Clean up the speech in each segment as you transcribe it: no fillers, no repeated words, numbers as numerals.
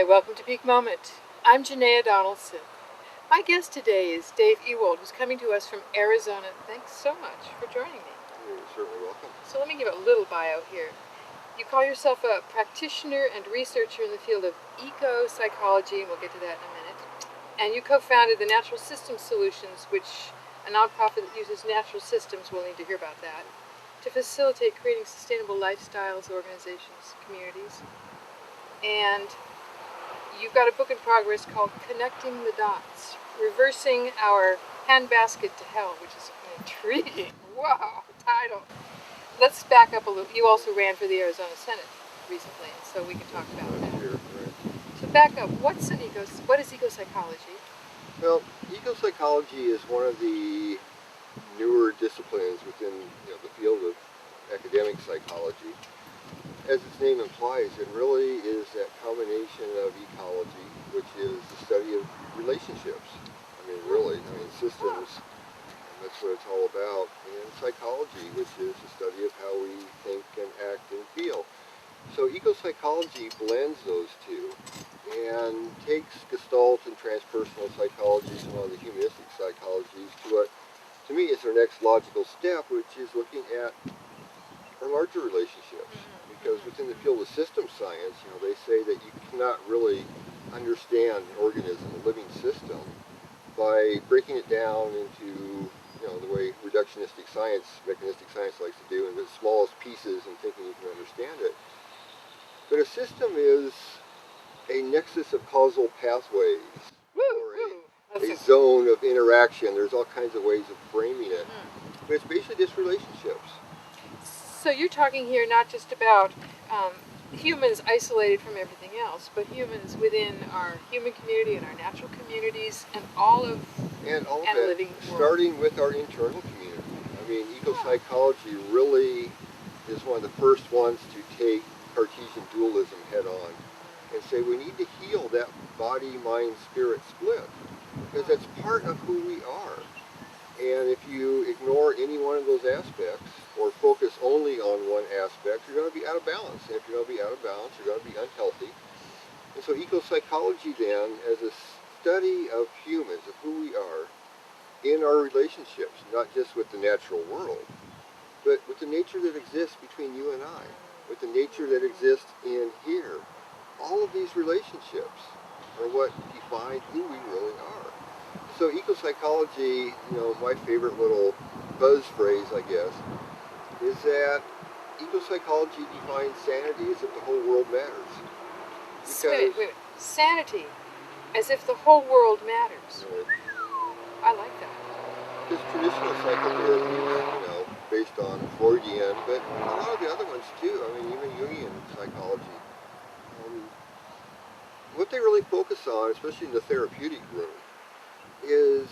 Hi, welcome to Peak Moment. I'm Janaia Donaldson. My guest today is Dave Ewoldt, who's coming to us from Arizona. Thanks so much for joining me. You're certainly welcome. So let me give a little bio here. You call yourself a practitioner and researcher in the field of eco-psychology, and we'll get to that in a minute. And you co-founded the Natural Systems Solutions, which a nonprofit that uses natural systems, we'll need to hear about that, to facilitate creating sustainable lifestyles, organizations, communities. And you've got a book in progress called Connecting the Dots, Reversing Our Handbasket to Hell, which is an intriguing, wow, title. Let's back up a little. You also ran for the Arizona Senate recently, so we can talk about that. Sure, right. So back up, what is eco-psychology? Well, eco-psychology is one of the newer disciplines within the field of academic psychology. As its name implies, it really is that combination of ecology, which is the study of relationships. Systems, and that's what it's all about, and psychology, which is the study of how we think and act and feel. So eco-psychology blends those two and takes Gestalt and transpersonal psychologies and all the humanistic psychologies to what, to me, is their next logical step, which is looking at our larger relationships. Because within the field of systems science, they say that you cannot really understand an organism, a living system, by breaking it down into, the way reductionistic science, mechanistic science likes to do, into the smallest pieces and thinking you can understand it. But a system is a nexus of causal pathways, or a zone of interaction. There's all kinds of ways of framing it. But it's basically just relationships. So you're talking here not just about humans isolated from everything else, but humans within our human community and our natural communities and all of that, living world. Starting with our internal community. Eco-psychology really is one of the first ones to take Cartesian dualism head on and say we need to heal that body, mind, spirit split, because that's part of who we are. And if you ignore any one of those aspects or focus only on one aspect, you're going to be out of balance. And if you're going to be out of balance, you're going to be unhealthy. And so eco-psychology then, as a study of humans, of who we are, in our relationships, not just with the natural world, but with the nature that exists between you and I, with the nature that exists in here. All of these relationships are what define who we really are. So eco-psychology, my favorite little buzz phrase, I guess, is that eco-psychology defines sanity as if the whole world matters. Wait. Sanity, as if the whole world matters. Right. I like that. Because traditional psychotherapy, based on Freudian, but a lot of the other ones too, even Jungian psychology, what they really focus on, especially in the therapeutic room, is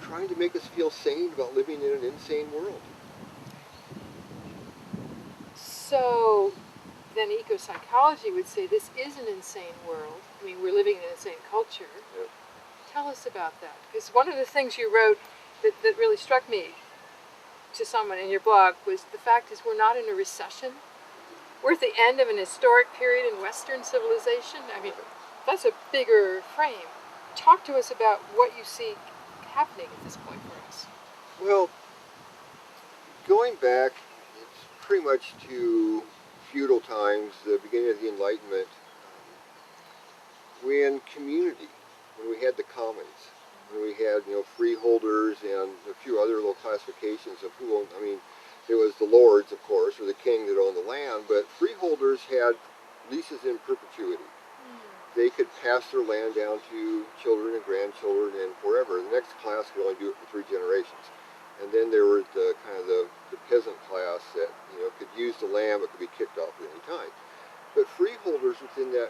trying to make us feel sane about living in an insane world. So then eco-psychology would say this is an insane world. We're living in an insane culture. Yep. Tell us about that. Because one of the things you wrote that really struck me to someone in your blog was the fact is we're not in a recession. We're at the end of an historic period in Western civilization. That's a bigger frame. Talk to us about what you see happening at this point for us. Well, going back, it's pretty much to feudal times, the beginning of the Enlightenment, when we had the commons, when we had freeholders and a few other little classifications of who owned. It was the lords, of course, or the king that owned the land, but freeholders had leases in perpetuity. They could pass their land down to children and grandchildren and forever. The next class could only do it for 3 generations. And then there were the peasant class that could use the land but could be kicked off at any time. But freeholders within that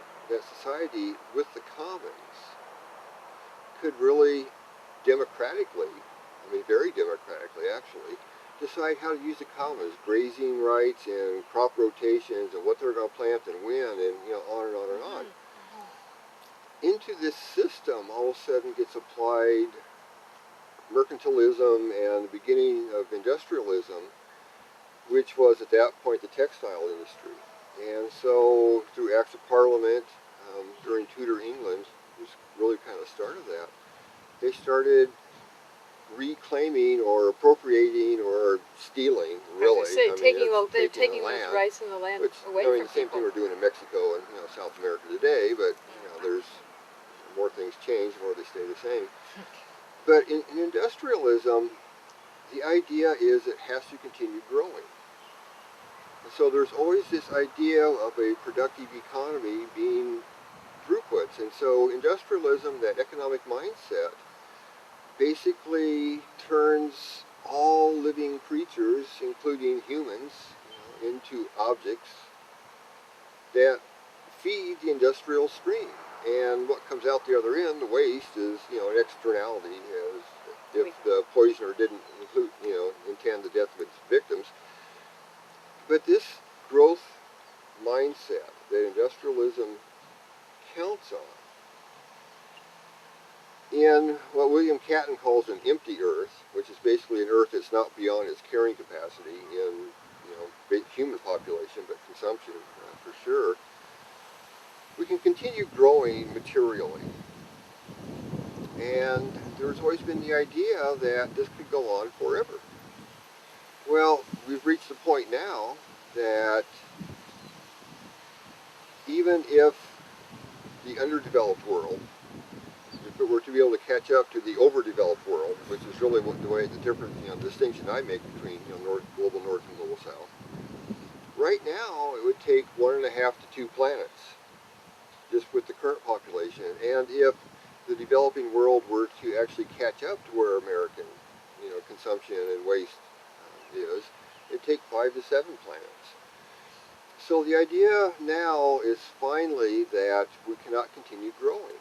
society with the commons could really democratically, very democratically actually, decide how to use the commons, grazing rights and crop rotations and what they're going to plant and when, and on and on and on. Into this system, all of a sudden gets applied mercantilism and the beginning of industrialism, which was at that point the textile industry. And so through acts of parliament, during Tudor England was really kind of the start of that. They started reclaiming or appropriating or stealing, really. They're taking the those land. rights in the land Which, away the from same people. thing we're doing in Mexico and South America today, but there's more things change, more they stay the same. But in industrialism, the idea is it has to continue growing. And so there's always this idea of a productive economy being throughputs. And so industrialism, that economic mindset, basically turns all living creatures, including humans, into objects that feed the industrial stream. And what comes out the other end, the waste, is an externality, as if the poisoner didn't intend the death of its victims. But this growth mindset that industrialism counts on, in what William Catton calls an empty earth, which is basically an earth that's not beyond its carrying capacity in human population, but consumption for sure, we can continue growing materially. And there's always been the idea that this could go on forever. Well, we've reached the point now that even if the underdeveloped world, if it were to be able to catch up to the overdeveloped world, which is really the difference, distinction I make between global north and global south, right now it would take 1.5 to 2 planets, just with the current population. And if the developing world were to actually catch up to where American, consumption and waste is, it'd take 5 to 7 planets. So the idea now is finally that we cannot continue growing.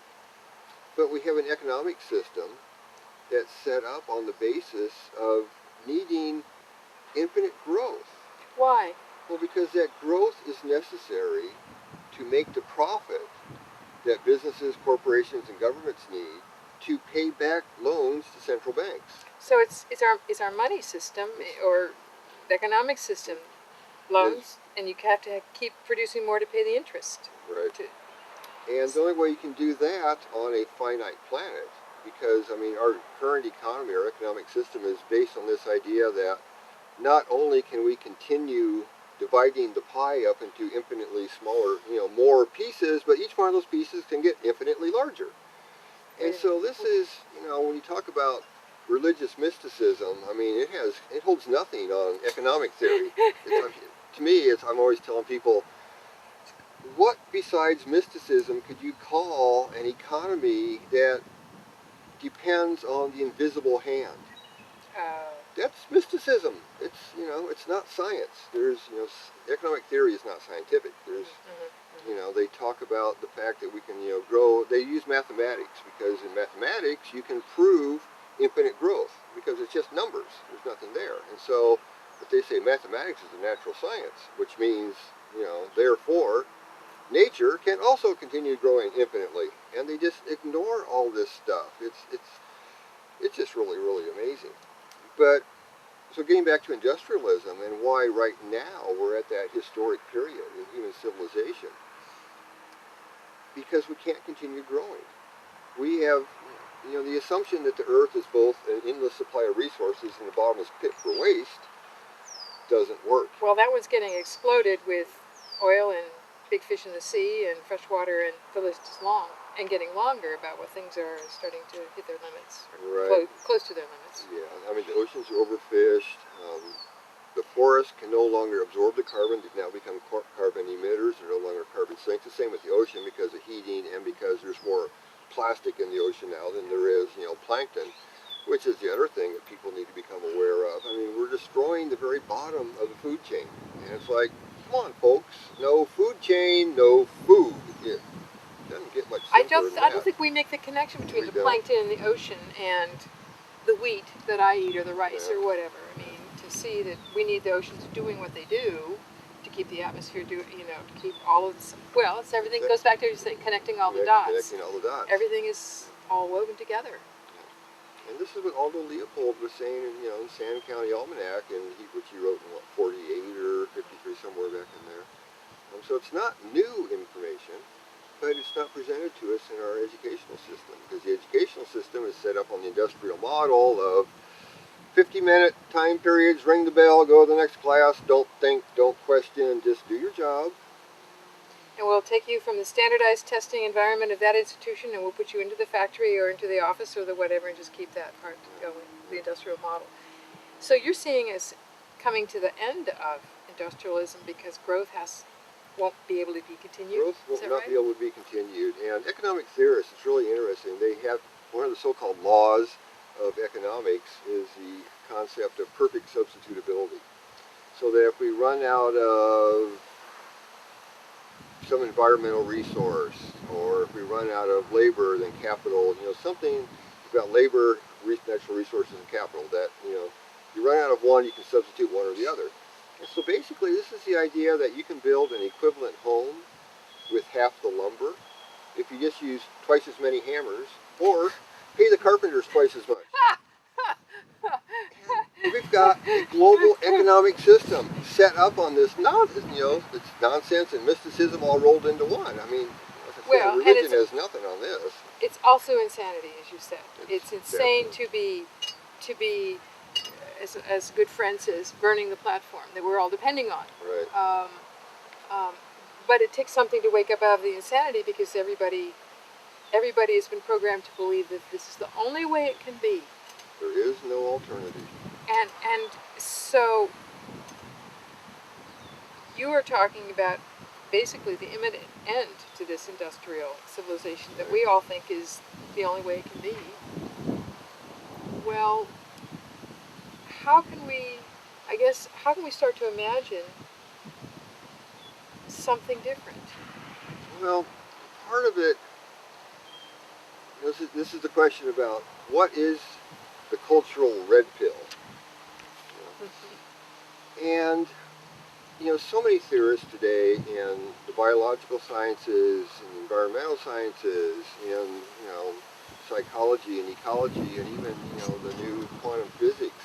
But we have an economic system that's set up on the basis of needing infinite growth. Why? Well, because that growth is necessary to make the profit that businesses, corporations, and governments need to pay back loans to central banks. So it's our money system or the economic system, loans, and you have to keep producing more to pay the interest. Right. And the only way you can do that on a finite planet, because our current economy, our economic system, is based on this idea that not only can we continue dividing the pie up into infinitely smaller, more pieces, but each one of those pieces can get infinitely larger. And so this is, when you talk about religious mysticism, it holds nothing on economic theory. To me, I'm always telling people, what besides mysticism could you call an economy that depends on the invisible hand? That's mysticism. It's not science. There's, economic theory is not scientific. There's, they talk about the fact that we can, grow. They use mathematics because in mathematics you can prove infinite growth because it's just numbers. There's nothing there. And so, but they say mathematics is a natural science, which means, therefore, nature can also continue growing infinitely. And they just ignore all this stuff. It's just really, really amazing. But, so getting back to industrialism and why right now we're at that historic period in human civilization, because we can't continue growing. We have, the assumption that the earth is both an endless supply of resources and a bottomless pit for waste doesn't work. Well, that one's getting exploded with oil and big fish in the sea and fresh water, and the list is long and getting longer about what things are starting to hit their limits, or Right. close to their limits. Yeah, the oceans are overfished. The forests can no longer absorb the carbon. They've now become carbon emitters. They're no longer carbon sinks. The same with the ocean because of heating and because there's more plastic in the ocean now than there is, plankton, which is the other thing that people need to become aware of. We're destroying the very bottom of the food chain. And it's like, come on, folks. No food chain, no food. It doesn't get much simpler than that. I don't think we make the connection between the plankton in the ocean and the wheat that I eat or the rice or whatever. To see that we need the oceans doing what they do to keep the atmosphere to keep all of this. Well, it's everything goes back to connecting all the dots. Connecting all the dots. Everything is all woven together. And this is what Aldo Leopold was saying in San County Almanac, which he wrote in 48 or 53, somewhere back in there. So it's not new information. but it's not presented to us in our educational system, because the educational system is set up on the industrial model of 50-minute time periods, ring the bell, go to the next class, don't think, don't question, just do your job. And we'll take you from the standardized testing environment of that institution, and we'll put you into the factory or into the office or the whatever, and just keep that part going, the industrial model. So you're seeing us coming to the end of industrialism because growth won't be able to be continued? Growth will not be able to be continued. And economic theorists, it's really interesting, they have one of the so-called laws of economics is the concept of perfect substitutability. So that if we run out of some environmental resource, or if we run out of labor, then capital, something, you've got labor, natural resources, and capital, that, you run out of one, you can substitute one or the other. And so basically this is the idea that you can build an equivalent home with half the lumber if you just use twice as many hammers, or pay the carpenters twice as much. And we've got a global economic system set up on this it's nonsense and mysticism all rolled into one. I mean, religion has nothing on this. It's also insanity, as you said. It's insane definitely. to be as a good friend says, burning the platform that we're all depending on. Right. But it takes something to wake up out of the insanity, because everybody has been programmed to believe that this is the only way it can be. There is no alternative. And so you are talking about basically the imminent end to this industrial civilization that we all think is the only way it can be. Well, how can we start to imagine something different? Well, part of it, this is the question about what is the cultural red pill. And, so many theorists today in the biological sciences and environmental sciences and, psychology and ecology and even, the new quantum physics,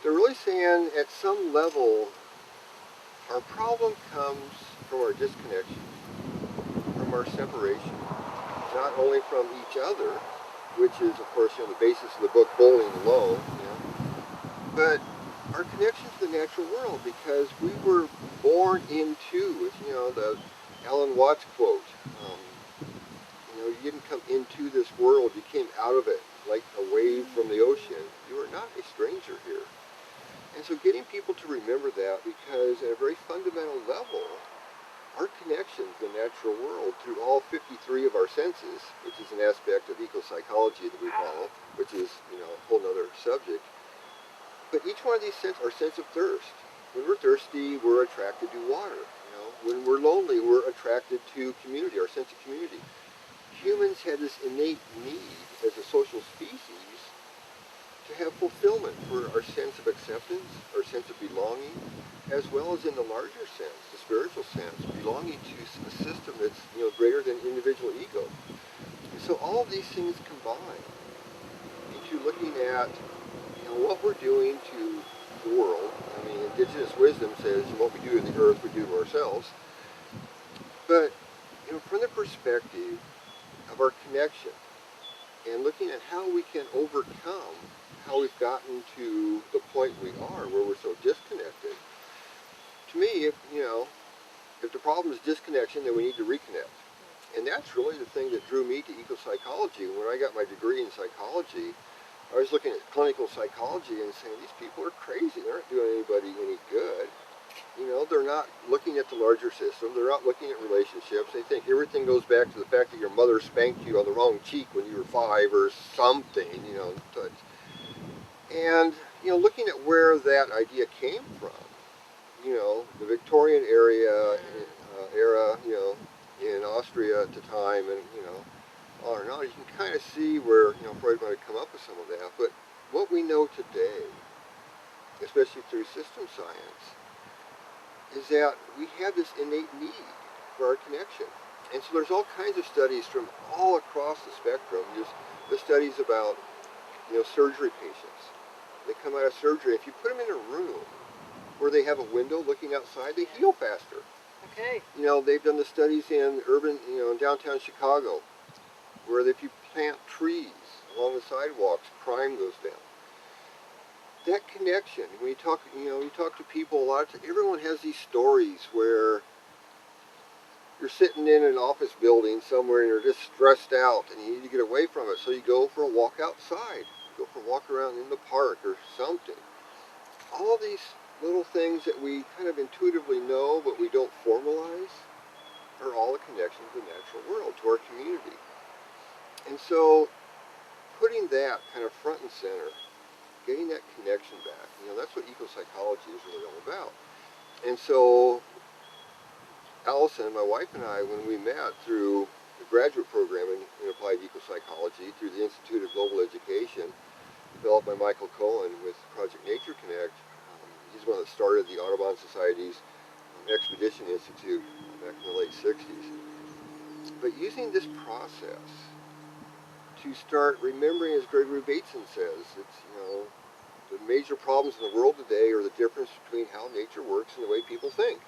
they're really saying at some level our problem comes from our disconnection, from our separation, not only from each other, which is, of course, the basis of the book Bowling Alone, but our connection to the natural world, because we were born into, the Alan Watts quote, you didn't come into this world, you came out of it like a wave from the ocean. You are not a stranger here. And so getting people to remember that, because at a very fundamental level, our connection to the natural world through all 53 of our senses, which is an aspect of eco-psychology that we follow, which is, a whole other subject. But each one of these senses, our sense of thirst. When we're thirsty, we're attracted to water. When we're lonely, we're attracted to community, our sense of community. Humans had this innate need as a social species to have fulfillment for our sense of acceptance, our sense of belonging, as well as in the larger sense, the spiritual sense, belonging to a system that's greater than individual ego. And so all of these things combine into looking at what we're doing to the world. I mean, indigenous wisdom says what we do to the earth we do to ourselves. But from the perspective of our connection and looking at how we can overcome how we've gotten to the point we are where we're so disconnected. To me, if the problem is disconnection, then we need to reconnect. And that's really the thing that drew me to eco-psychology. When I got my degree in psychology, I was looking at clinical psychology and saying, these people are crazy. They aren't doing anybody any good. They're not looking at the larger system. They're not looking at relationships. They think everything goes back to the fact that your mother spanked you on the wrong cheek when you were 5 or something, And, looking at where that idea came from, the Victorian era, in Austria at the time, and, on and on, you can kind of see where, Freud might have come up with some of that. But what we know today, especially through system science, is that we have this innate need for our connection. And so there's all kinds of studies from all across the spectrum. There's the studies about, surgery patients. They come out of surgery. If you put them in a room where they have a window looking outside, they heal faster. Okay. They've done the studies in urban, in downtown Chicago, where if you plant trees along the sidewalks, crime goes down. That connection, when you talk to people a lot, everyone has these stories where you're sitting in an office building somewhere and you're just stressed out and you need to get away from it, so you go for a walk outside, go for a walk around in the park or something. All of these little things that we kind of intuitively know but we don't formalize are all a connection to the natural world, to our community. And so putting that kind of front and center, getting that connection back, that's what eco-psychology is really all about. And so Allison, my wife, and I, when we met through the graduate program in applied eco-psychology through the Institute of Global Education, developed by Michael Cohen with Project Nature Connect. He's the one that started the Audubon Society's Expedition Institute back in the late 60s. But using this process to start remembering, as Gregory Bateson says, it's, the major problems in the world today are the difference between how nature works and the way people think.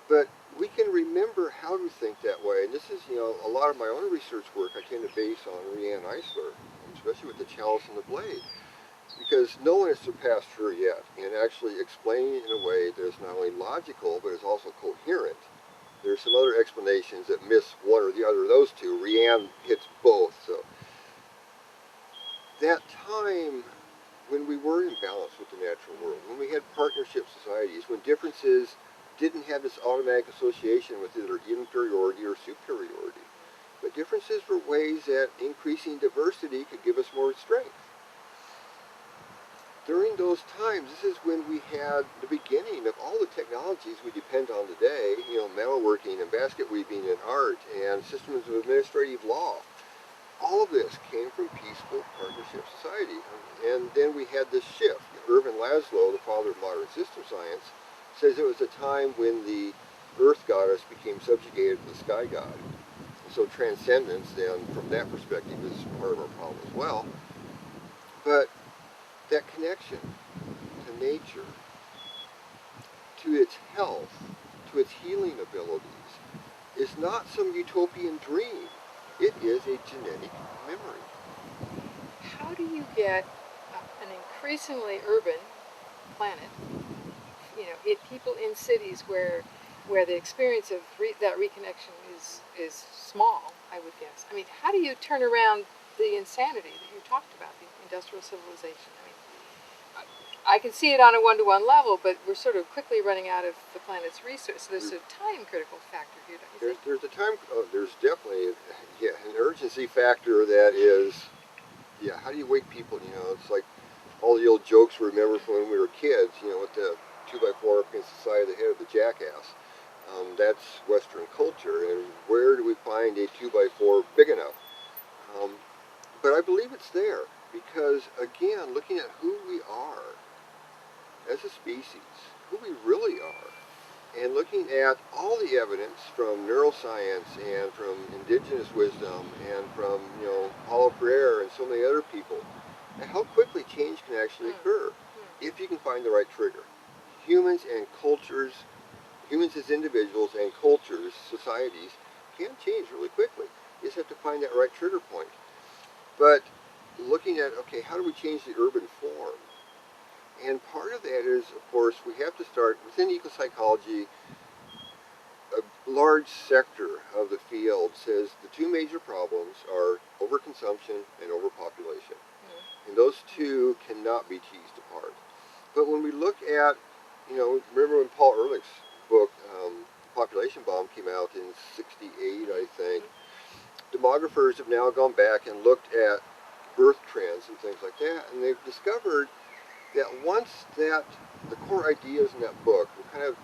But we can remember how to think that way. And this is, a lot of my own research work I tend to base on Riane Eisler, especially with the chalice and the blade, because no one has surpassed her yet in actually explaining it in a way that is not only logical, but is also coherent. There's some other explanations that miss one or the other of those two. Riane hits both. So that time when we were in balance with the natural world, when we had partnership societies, when differences didn't have this automatic association with either inferiority or superiority, but differences were ways that increasing diversity could give us more strength. During those times, this is when we had the beginning of all the technologies we depend on today, metalworking and basket weaving and art and systems of administrative law. All of this came from peaceful partnership society. And then we had this shift. Irvin Laszlo, the father of modern system science, says it was a time when the earth goddess became subjugated to the sky god. And so transcendence then, from that perspective, is part of our problem as well. But that connection to nature, to its health, to its healing abilities, is not some utopian dream. It is a genetic memory. How do you get an increasingly urban planet, people in cities where the experience of that reconnection is small, I would guess. I mean, how do you turn around the insanity that you talked about, the industrial civilization? I mean, I can see it on a one-to-one level, but we're sort of quickly running out of the planet's resources. So there's a time critical factor here, don't you think? There's definitely an urgency factor that is, how do you wake people? It's like all the old jokes we remember from when we were kids, with the 2x4 up against the side of the head of the jackass. That's Western culture, and where do we find a 2x4 big enough? But I believe it's there, because again, looking at who we are as a species, who we really are, and looking at all the evidence from neuroscience and from indigenous wisdom and from, Paulo Freire and so many other people, and how quickly change can actually occur if you can find the right trigger. Humans and cultures, humans as individuals and cultures, societies, can change really quickly. You just have to find that right trigger point. But looking at, okay, how do we change the urban form? And part of that is, of course, we have to start within eco-psychology. A large sector of the field says the two major problems are overconsumption and overpopulation. And those two cannot be teased apart. But when we look at, remember when Paul Ehrlich's book, Population Bomb, came out in '68, I think, demographers have now gone back and looked at birth trends and things like that, and they've discovered that once the core ideas in that book were kind of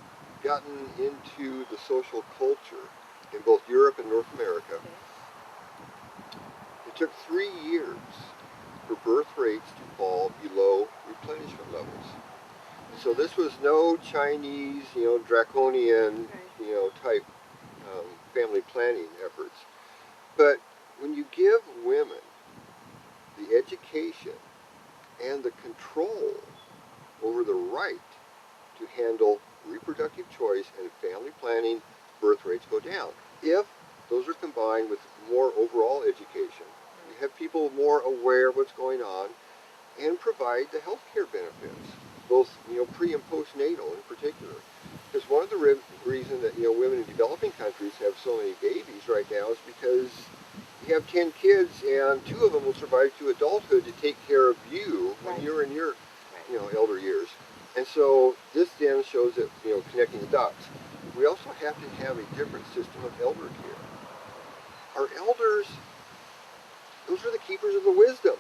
gotten into the social culture in both Europe and North America, it took 3 years for birth rates to fall below replenishment levels. So this was no Chinese, draconian, type family planning efforts. But when you give women the education and the control over the right to handle reproductive choice, and family planning, birth rates go down. If those are combined with more overall education, you have people more aware of what's going on, and provide the health care benefits, both pre and postnatal in particular. Because one of the reasons that women in developing countries have so many babies right now is because you have 10 kids and 2 of them will survive to adulthood to take care of you when you're in your elder years. And so this then shows that connecting the dots. We also have to have a different system of elder care. Our elders, those are the keepers of the wisdom.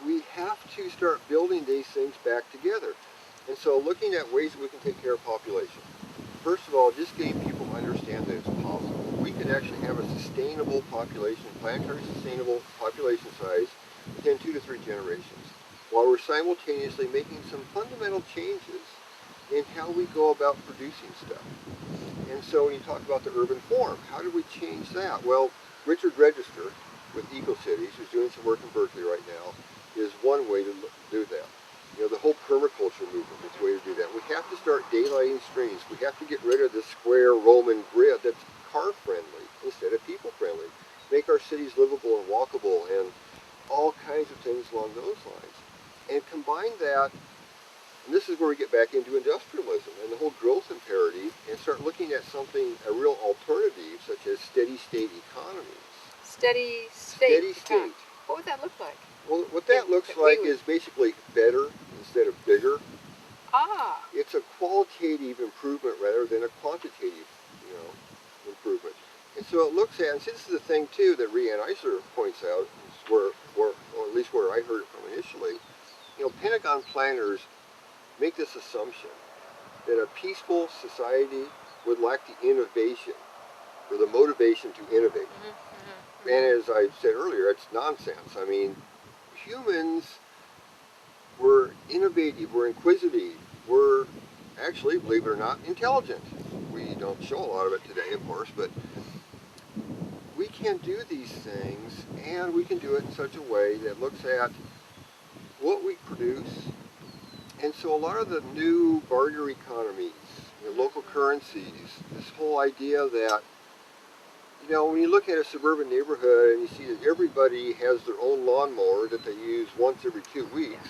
We have to start building these things back together. And so looking at ways that we can take care of population. First of all, just getting people to understand that it's possible. We can actually have a sustainable population, planetary sustainable population size within 2 to 3 generations, while we're simultaneously making some fundamental changes in how we go about producing stuff. And so when you talk about the urban form, how do we change that? Well, Richard Register with EcoCities, who's doing some work in Berkeley right now, is one way to do that. The whole permaculture movement is a way to do that. We have to start daylighting streams. We have to get rid of the square Roman grid that's car-friendly instead of people-friendly. Make our cities livable and walkable and all kinds of things along those lines. And combine that, and this is where we get back into industrialism and the whole growth imperative, and start looking at something, a real alternative, such as steady-state economies. Steady state. What would that look like? Well, what that looks like is basically better instead of bigger. It's a qualitative improvement rather than a quantitative, improvement. And so it looks at, and this is the thing too that Rianne Eisler points out, or at least where I heard it from initially. Pentagon planners make this assumption that a peaceful society would lack the innovation or the motivation to innovate. And as I said earlier, it's nonsense. I mean, humans were innovative, we're inquisitive, we're actually, believe it or not, intelligent. We don't show a lot of it today, of course, but we can do these things, and we can do it in such a way that looks at what we produce. And so a lot of the new barter economies, local currencies, this whole idea that when you look at a suburban neighborhood and you see that everybody has their own lawnmower that they use once every 2 weeks,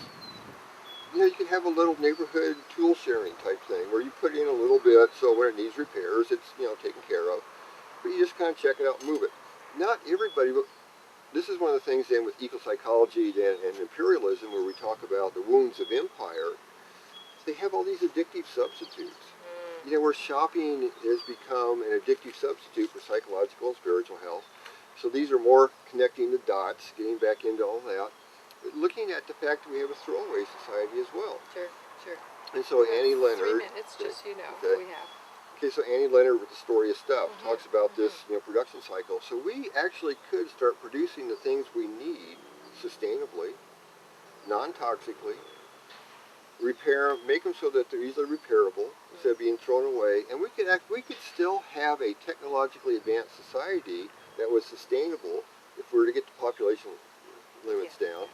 you can have a little neighborhood tool sharing type thing where you put in a little bit so when it needs repairs, it's taken care of. But you just kind of check it out and move it. Not everybody, but this is one of the things then with eco-psychology and imperialism where we talk about the wounds of empire. They have all these addictive substitutes. Where shopping has become an addictive substitute for psychological and spiritual health. So these are more connecting the dots, getting back into all that. But looking at the fact that we have a throwaway society as well. Sure. And so Annie Leonard. 3 minutes, just so you know, we have. Okay, so Annie Leonard with the Story of Stuff talks about this production cycle. So we actually could start producing the things we need sustainably, non-toxically, repair, make them so that they're easily repairable instead of being thrown away, and we could still have a technologically advanced society that was sustainable if we were to get the population limits down,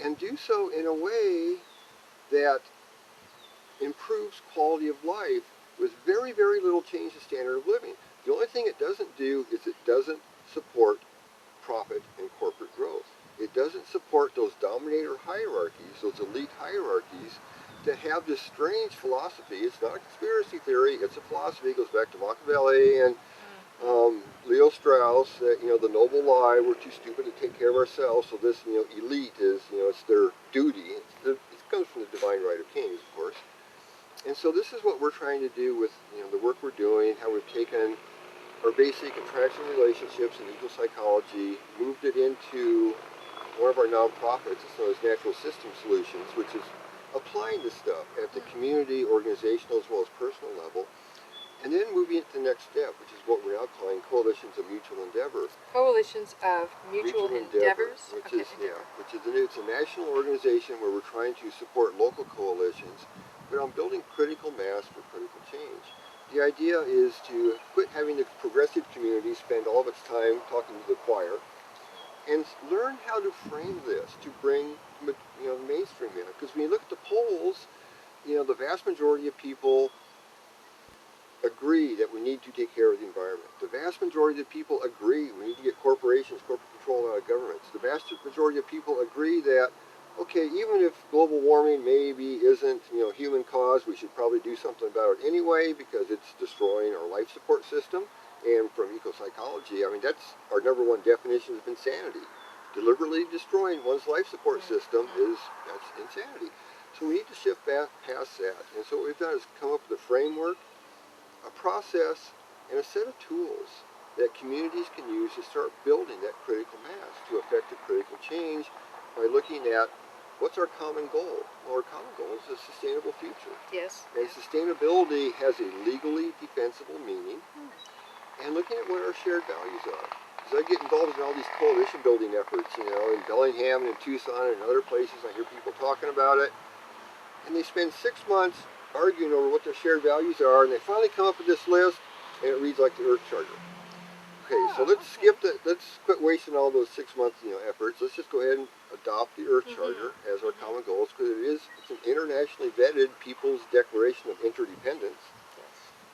and do so in a way that improves quality of life with very, very little change in standard of living. The only thing it doesn't do is it doesn't support profit and corporate growth. It doesn't support those dominator hierarchies, those elite hierarchies that have this strange philosophy. It's not a conspiracy theory, it's a philosophy. It goes back to Machiavelli and Leo Strauss, that, the noble lie, we're too stupid to take care of ourselves, so this, elite is, it's their duty. It comes from the divine right of kings, of course. And so this is what we're trying to do with, the work we're doing, how we've taken our basic attraction relationships and eco-psychology, moved it into one of our nonprofits. It's known as Natural System Solutions, which is applying this stuff at the community, organizational, as well as personal level, and then moving it to the next step, which is what we're now calling Coalitions of Mutual Endeavor. Coalitions of Mutual Endeavors? Which is it's a national organization where we're trying to support local coalitions, but on building critical mass for critical change. The idea is to quit having the progressive community spend all of its time talking to the choir, and learn how to frame this to bring the mainstream in. Because when you look at the polls, the vast majority of people agree that we need to take care of the environment. The vast majority of people agree we need to get corporations, corporate control out of governments. The vast majority of people agree that, okay, even if global warming maybe isn't, human caused, we should probably do something about it anyway because it's destroying our life support system. And from eco-psychology, I mean, that's our number one definition of insanity. Deliberately destroying one's life support system that's insanity. So we need to shift back past that. And so what we've done is come up with a framework, a process, and a set of tools that communities can use to start building that critical mass to effect a critical change by looking at what's our common goal. Well, our common goal is a sustainable future. Yes. And sustainability has a legally defensible meaning, and looking at what our shared values are. As I get involved in all these coalition building efforts, in Bellingham and in Tucson and other places, I hear people talking about it, and they spend 6 months arguing over what their shared values are, and they finally come up with this list, and it reads like the Earth Charter. Okay, so let's quit wasting all those 6 month efforts. Let's just go ahead and adopt the Earth Charter as our common goals, because it's an internationally vetted People's Declaration of Interdependence.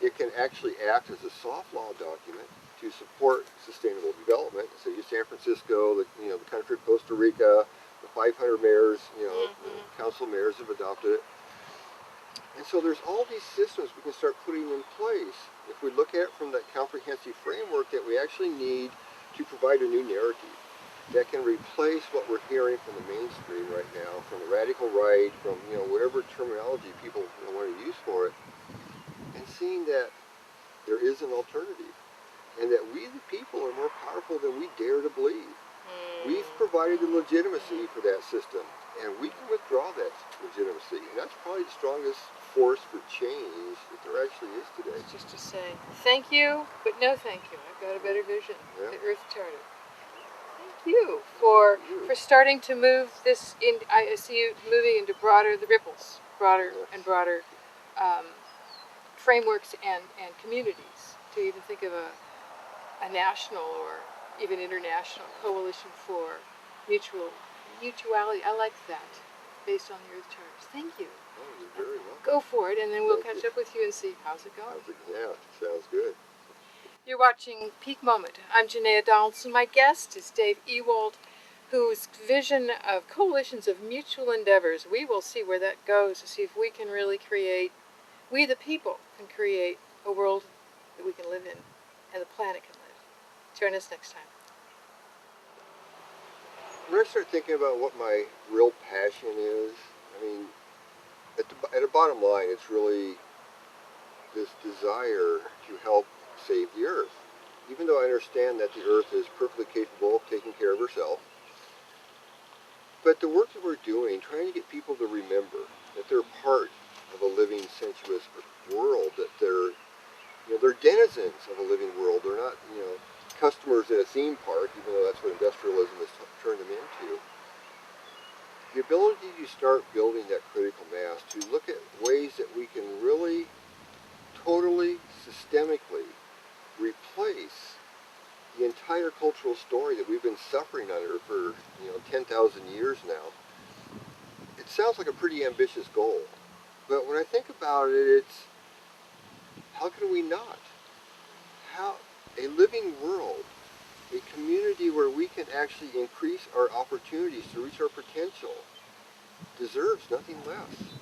It can actually act as a soft law document to support sustainable development. The city of San Francisco, the country of Costa Rica, the 500 mayors, the council mayors have adopted it. And so there's all these systems we can start putting in place if we look at it from that comprehensive framework that we actually need to provide a new narrative that can replace what we're hearing from the mainstream right now, from the radical right, from whatever terminology people want to use for it, and seeing that there is an alternative, and that we the people are more powerful than we dare to believe. We've provided the legitimacy for that system, and we can withdraw that legitimacy, and that's probably the strongest force for change that there actually is today. Just to say, thank you, but no thank you. I've got a better vision. Yeah. The Earth Charter. Thank you for starting to move this in. I see you moving into the ripples, broader and broader frameworks and communities, to even think of a national or even international coalition for mutuality. I like that, based on the Earth Charters. Thank you. Oh, you're very welcome. Go for it, and then we'll catch up with you and see how's it going. Yeah, sounds good. You're watching Peak Moment. I'm Janaia Donaldson. My guest is Dave Ewoldt, whose vision of coalitions of mutual endeavors, we will see where that goes to see if we can really we the people can create a world that we can live in and the planet can live. Join us next time. When I start thinking about what my real passion is, I mean, at a bottom line, it's really this desire to help save the Earth. Even though I understand that the Earth is perfectly capable of taking care of herself, but the work that we're doing, trying to get people to remember that they're part of a living, sensuous world, that they're denizens of a living world. They're not, customers at a theme park, even though that's what industrialism has turned them into. The ability to start building that critical mass, to look at ways that we can really, totally, systemically replace the entire cultural story that we've been suffering under for 10,000 years now. It sounds like a pretty ambitious goal, but when I think about it, it's how can we not? How a living world, a community where we can actually increase our opportunities to reach our potential, deserves nothing less.